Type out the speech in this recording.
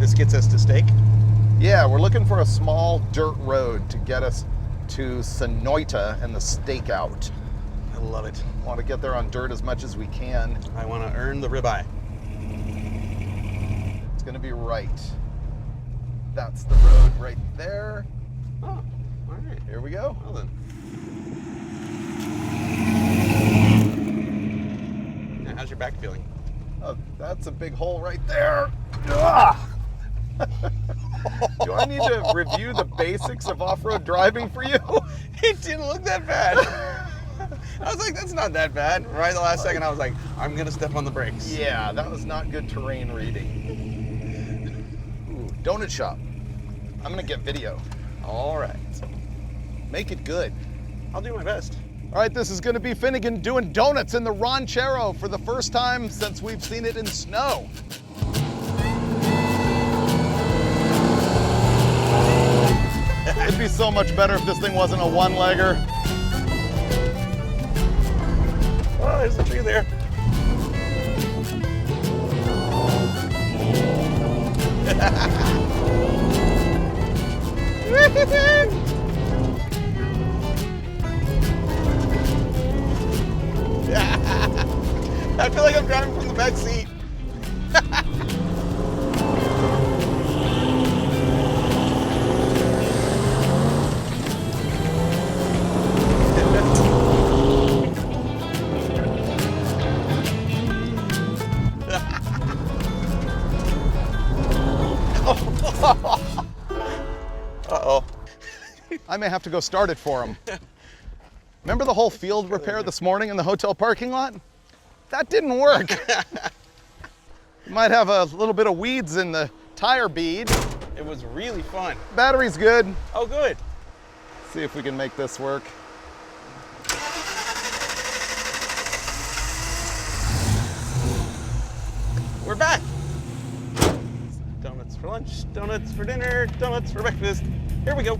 this gets us to stake? Yeah, we're looking for a small dirt road to get us to Sonoita and the stakeout. I love it. Want to get there on dirt as much as we can. I want to earn the ribeye. It's going to be right. That's the road right there. Oh, all right. Here we go. Well then. Now, how's your back feeling? Oh, that's a big hole right there. Ugh. Do I need to review the basics of off-road driving for you? It didn't look that bad. I was like, that's not that bad. Right the last second, I was like, I'm going to step on the brakes. Yeah, that was not good terrain reading. Ooh, donut shop. I'm going to get video. All right. Make it good. I'll do my best. All right, this is going to be Finnegan doing donuts in the Raunchero for the first time since we've seen it in snow. It'd be so much better if this thing wasn't a one-legger. Oh, there's a tree there. I feel like I'm driving from the back seat. Uh-oh. I may have to go start it for him. Remember the whole field repair this morning in the hotel parking lot? That didn't work. You might have a little bit of weeds in the tire bead. It was really fun. Battery's good. Oh, good. See if we can make this work. We're back. Donuts for lunch, donuts for dinner, donuts for breakfast. Here we go.